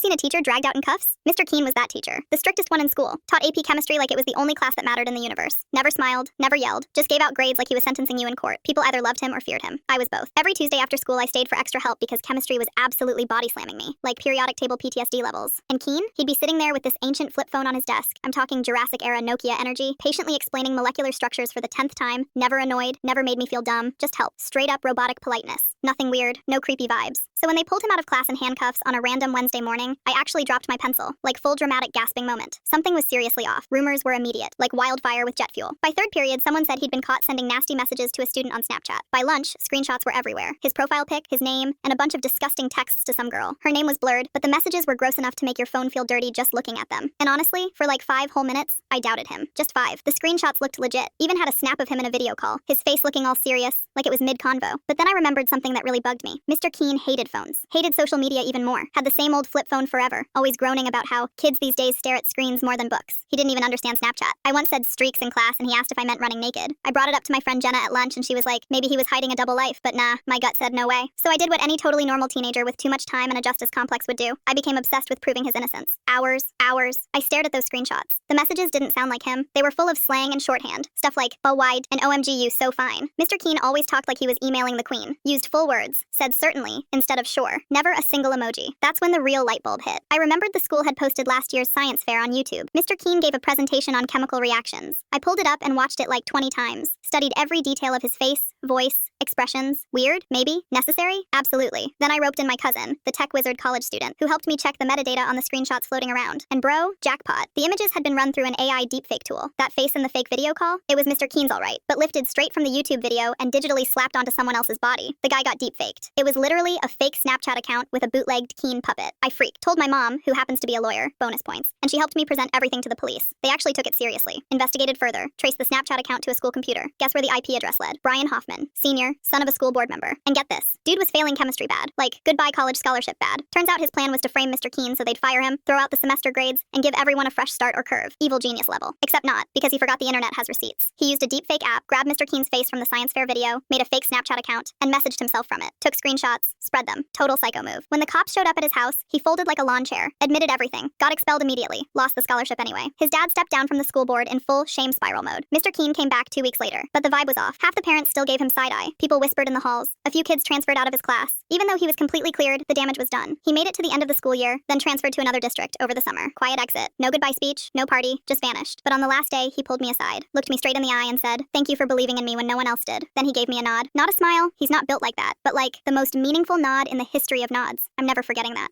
seen a teacher dragged out in cuffs? Mr. Keen was that teacher. The strictest one in school. Taught AP chemistry like it was the only class that mattered in the universe. Never smiled, never yelled, just gave out grades like he was sentencing you in court. People either loved him or feared him. I was both. Every Tuesday after school I stayed for extra help because chemistry was absolutely body slamming me, like periodic table PTSD levels. And Keen? He'd be sitting there with this ancient flip phone on his desk. I'm talking Jurassic era Nokia energy, patiently explaining molecular structures for the 10th time, never annoyed, never made me feel dumb, just help. Straight up robotic politeness. Nothing weird, no creepy vibes. So when they pulled him out of class in handcuffs on a random Wednesday morning, I actually dropped my pencil, like full dramatic gasping moment. Something was seriously off. Rumors were immediate, like wildfire with jet fuel. By third period, someone said he'd been caught sending nasty messages to a student on Snapchat. By lunch, screenshots were everywhere. His profile pic, his name, and a bunch of disgusting texts to some girl. Her name was blurred, but the messages were gross enough to make your phone feel dirty just looking at them. And honestly, for like 5 whole minutes, I doubted him. Just 5. The screenshots looked legit. Even had a snap of him in a video call, his face looking all serious, like it was mid-convo. But then I remembered something that really bugged me. Mr. Keen hated phones. Hated social media even more. Had the same old flip phone forever, always groaning about how kids these days stare at screens more than books. He didn't even understand Snapchat. I once said streaks in class and he asked if I meant running naked. I brought it up to my friend Jenna at lunch and she was like, maybe he was hiding a double life, but nah, my gut said no way. So I did what any totally normal teenager with too much time and a justice complex would do. I became obsessed with proving his innocence. Hours. I stared at those screenshots. The messages didn't sound like him. They were full of slang and shorthand. Stuff like, oh wide, and OMG you so fine. Mr. Keen always talked like he was emailing the queen. Used full words. Said certainly, instead of sure. Never a single emoji. That's when the real light bulb hit. I remembered the school had posted last year's science fair on YouTube. Mr. Keen gave a presentation on chemical reactions. I pulled it up and watched it like 20 times. Studied every detail of his face, voice, expressions. Weird? Maybe? Necessary? Absolutely. Then I roped in my cousin, the tech wizard college student, who helped me check the metadata on the screenshots floating around. And bro, jackpot. The images had been run through an AI deepfake tool. That face in the fake video call? It was Mr. Keen's alright, but lifted straight from the YouTube video and digitally slapped onto someone else's body. The guy got deepfaked. It was literally a fake Snapchat account with a bootlegged Keen puppet. I freaked. Told my mom, who happens to be a lawyer, bonus points, and she helped me present everything to the police. They actually took it seriously. Investigated further. Traced the Snapchat account to a school computer. Guess where the IP address led? Brian Hoffman, senior, son of a school board member. And get this, dude was failing chemistry bad. Like, goodbye college scholarship bad. Turns out his plan was to frame Mr. Keen so they'd fire him, throw out the semester grades, and give everyone a fresh start or curve. Evil genius level. Except not, because he forgot the internet has receipts. He used a deepfake app, grabbed Mr. Keen's face from the science fair video, made a fake Snapchat account, and messaged himself from it. Took screenshots, spread them. Total psycho move. When the cops showed up at his house, he folded like a lawn chair, admitted everything, got expelled immediately, lost the scholarship anyway. His dad stepped down from the school board in full shame spiral mode. Mr. Keen came back 2 weeks later, but the vibe was off. Half the parents still gave him side-eye. People whispered in the halls. A few kids transferred out of his class. Even though he was completely cleared, the damage was done. He made it to the end of the school year, then transferred to another district over the summer. Quiet exit. No goodbye speech, no party, just vanished. But on the last day, he pulled me aside, looked me straight in the eye and said, "Thank you for believing in me when no one else did." Then he gave me a nod. Not a smile, he's not built like that, but like the most meaningful nod in the history of nods. I'm never forgetting that.